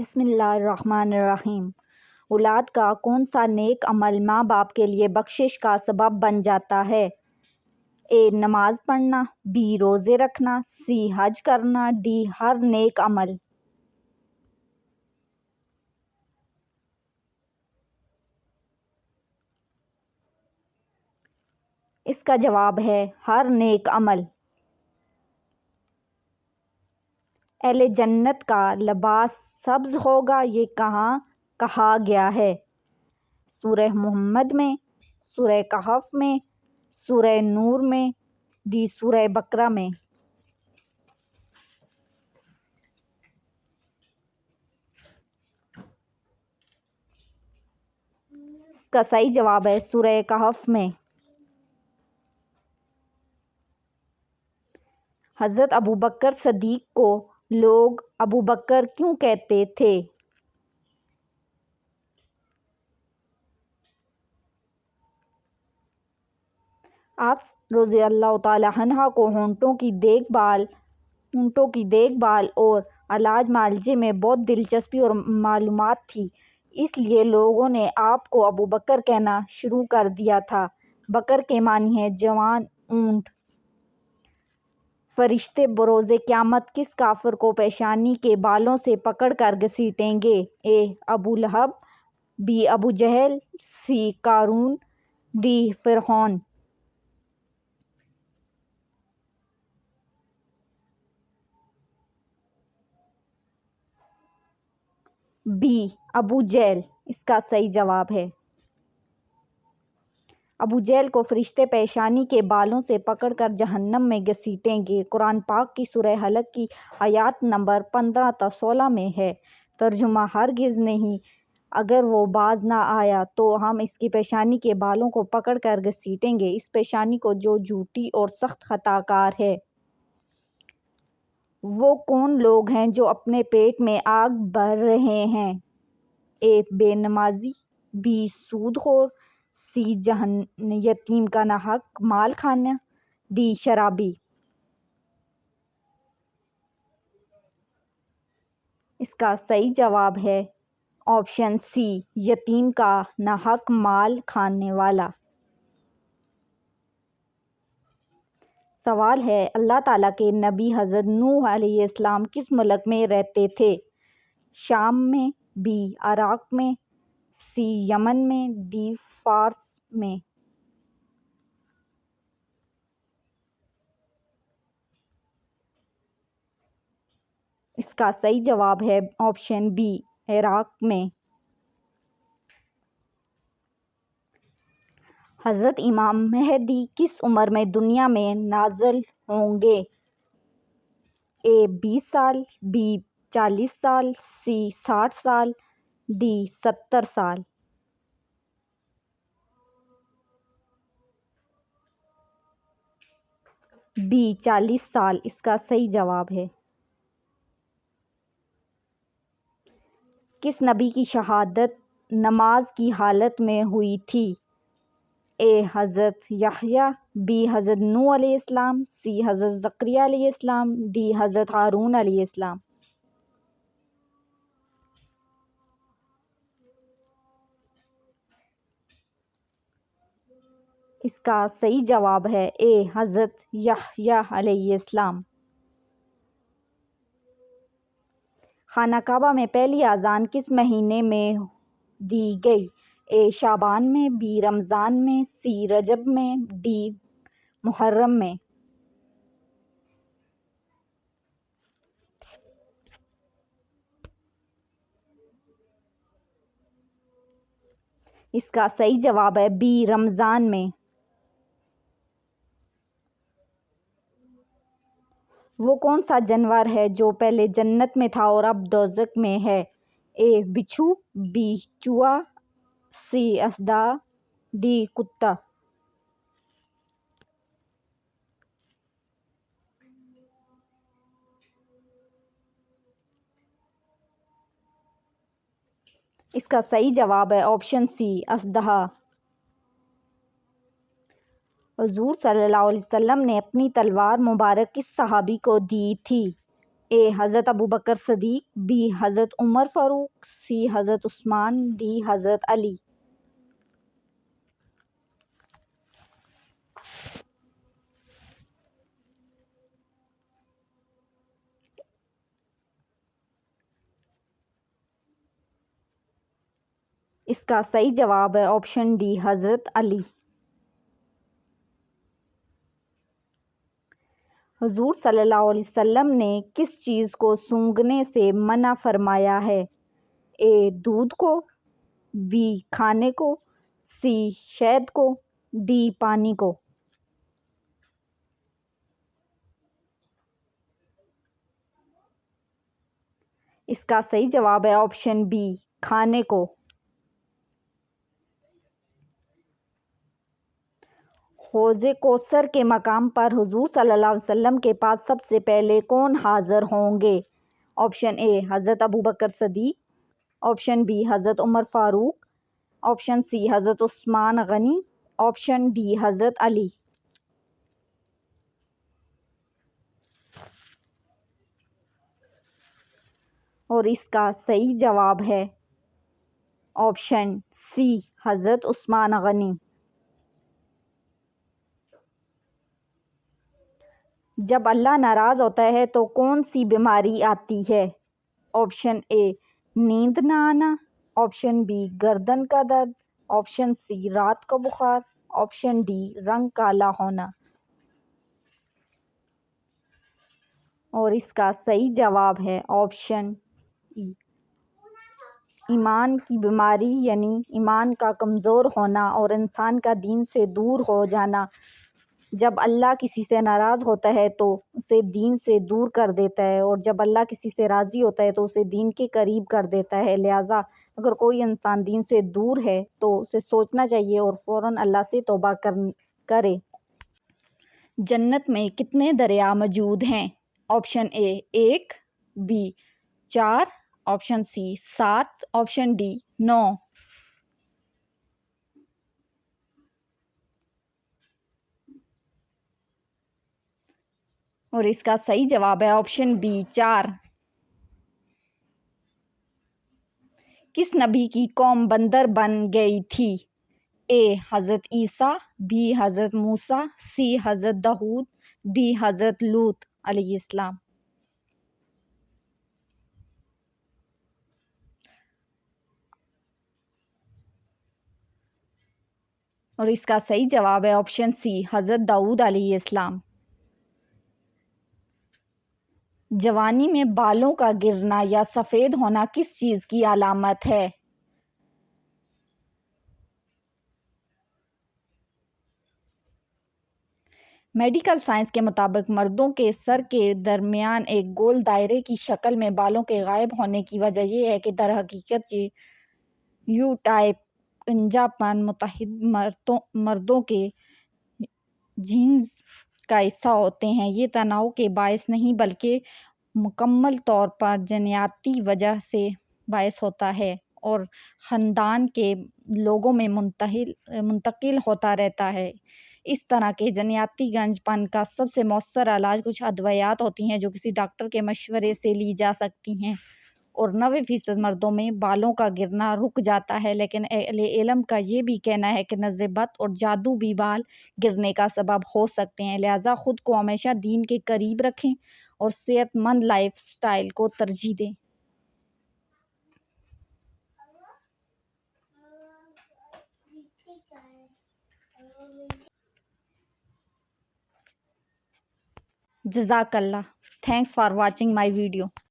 بسم اللہ الرحمن الرحیم۔ اولاد کا کون سا نیک عمل ماں باپ کے لیے بخشش کا سبب بن جاتا ہے؟ اے نماز پڑھنا، بی روزے رکھنا، سی حج کرنا، ڈی ہر نیک عمل۔ اس کا جواب ہے ہر نیک عمل۔ اہل جنت کا لباس سبز ہوگا، یہ کہاں کہا گیا ہے؟ سورہ محمد میں، سورہ کہف میں، سورہ نور میں، ڈی سورہ بقرہ میں۔ اس کا صحیح جواب ہے سورہ کہف میں۔ حضرت ابوبکر صدیق کو لوگ ابو بکر کیوں کہتے تھے؟ آپ رضی اللہ تعالی عنہ کو ہونٹوں کی دیکھ بھال اور علاج معالجے میں بہت دلچسپی اور معلومات تھی، اس لیے لوگوں نے آپ کو ابو بکر کہنا شروع کر دیا تھا۔ بکر کے معنی ہے جوان اونٹ۔ فرشتے بروز قیامت کس کافر کو پیشانی کے بالوں سے پکڑ کر گھسیٹیں گے؟ اے ابو لہب، بی ابو جہل، سی قارون، ڈی فرعون۔ بی ابو جہل اس کا صحیح جواب ہے۔ ابو جہل کو فرشتے پیشانی کے بالوں سے پکڑ کر جہنم میں گھسیٹیں گے۔ قرآن پاک کی سورہ حلق کی آیات نمبر 15 تا 16 میں ہے۔ ترجمہ: ہرگز نہیں، اگر وہ باز نہ آیا تو ہم اس کی پیشانی کے بالوں کو پکڑ کر گھسیٹیں گے، اس پیشانی کو جو جھوٹی اور سخت خطا کار ہے۔ وہ کون لوگ ہیں جو اپنے پیٹ میں آگ بھر رہے ہیں؟ اے بے نمازی، بی سود خور، سی یتیم کا ناحق مال کھانا، ڈی شرابی۔ اس کا صحیح جواب ہے آپشن سی، یتیم کا ناحق مال کھانے والا۔ سوال ہے، اللہ تعالیٰ کے نبی حضرت نوح علیہ السلام کس ملک میں رہتے تھے؟ شام میں، بی عراق میں، سی یمن میں، ڈی فارس میں۔ اس کا صحیح جواب ہے آپشن بی، عراق میں۔ حضرت امام مہدی کس عمر میں دنیا میں نازل ہوں گے؟ اے 20 سال، بی 40 سال، سی 60 سال، ڈی 70 سال۔ بی 40 سال اس کا صحیح جواب ہے۔ کس نبی کی شہادت نماز کی حالت میں ہوئی تھی؟ اے حضرت یحییٰ، بی حضرت نوح علیہ السلام، سی حضرت زکریا علیہ السلام، ڈی حضرت ہارون علیہ السلام۔ اس کا صحیح جواب ہے اے حضرت یحییٰ علیہ السلام۔ خانہ کعبہ میں پہلی اذان کس مہینے میں دی گئی؟ اے شعبان میں، بی رمضان میں، سی رجب میں، ڈی محرم میں۔ اس کا صحیح جواب ہے بی رمضان میں۔ وہ کون سا جانور ہے جو پہلے جنت میں تھا اور اب دوزخ میں ہے؟ اے بچھو، بی چوہا، سی اژدہا، ڈی کتا۔ اس کا صحیح جواب ہے آپشن سی، اژدہا۔ حضور صلی اللہ علیہ وسلم نے اپنی تلوار مبارک کس صحابی کو دی تھی؟ اے حضرت ابو بکر صدیق، بی حضرت عمر فاروق، سی حضرت عثمان، ڈی حضرت علی۔ اس کا صحیح جواب ہے آپشن ڈی حضرت علی۔ حضور صلی اللہ علیہ وسلم نے کس چیز کو سونگھنے سے منع فرمایا ہے؟ اے دودھ کو، بی کھانے کو، سی شہد کو، ڈی پانی کو۔ اس کا صحیح جواب ہے آپشن بی کھانے کو۔ حوض کوثر کے مقام پر حضور صلی اللہ علیہ وسلم کے پاس سب سے پہلے کون حاضر ہوں گے؟ آپشن اے حضرت ابو بکر صدیق، آپشن بی حضرت عمر فاروق، آپشن سی حضرت عثمان غنی، آپشن ڈی حضرت علی۔ اور اس کا صحیح جواب ہے آپشن سی حضرت عثمان غنی۔ جب اللہ ناراض ہوتا ہے تو کون سی بیماری آتی ہے؟ آپشن اے نیند نہ آنا، آپشن بی گردن کا درد، آپشن سی رات کا بخار، آپشن ڈی رنگ کالا ہونا۔ اور اس کا صحیح جواب ہے آپشن ای ایمان کی بیماری، یعنی ایمان کا کمزور ہونا اور انسان کا دین سے دور ہو جانا۔ جب اللہ کسی سے ناراض ہوتا ہے تو اسے دین سے دور کر دیتا ہے، اور جب اللہ کسی سے راضی ہوتا ہے تو اسے دین کے قریب کر دیتا ہے۔ لہٰذا اگر کوئی انسان دین سے دور ہے تو اسے سوچنا چاہیے اور فوراً اللہ سے توبہ کرے۔ جنت میں کتنے دریا موجود ہیں؟ Option A 1، B 4، option C 7، option D 9۔ اور اس کا صحیح جواب ہے آپشن بی 4۔ کس نبی کی قوم بندر بن گئی تھی؟ اے حضرت عیسیٰ، بی حضرت موسیٰ، سی حضرت داؤد، ڈی حضرت لوط علیہ السلام۔ اور اس کا صحیح جواب ہے آپشن سی حضرت داؤد علیہ السلام۔ جوانی میں بالوں کا گرنا یا سفید ہونا کس چیز کی علامت ہے؟ میڈیکل سائنس کے مطابق مردوں کے سر کے درمیان ایک گول دائرے کی شکل میں بالوں کے غائب ہونے کی وجہ یہ ہے کہ در حقیقت یہ یو ٹائپ گنجا پن متحد مردوں کے جینز کا حصہ ہوتے ہیں۔ یہ تناؤ کے باعث نہیں بلکہ مکمل طور پر جینیاتی وجہ سے باعث ہوتا ہے اور خاندان کے لوگوں میں منتقل ہوتا رہتا ہے۔ اس طرح کے جینیاتی گنج پن کا سب سے مؤثر علاج کچھ ادویات ہوتی ہیں جو کسی ڈاکٹر کے مشورے سے لی جا سکتی ہیں، اور 90% مردوں میں بالوں کا گرنا رک جاتا ہے، لیکن اہل علم کا یہ بھی کہنا ہے کہ نظر بد اور جادو بھی بال گرنے کا سبب ہو سکتے ہیں۔ لہٰذا خود کو ہمیشہ دین کے قریب رکھیں اور صحت مند لائف سٹائل کو ترجیح دیں۔ جزاک اللہ. Thanks for watching my video.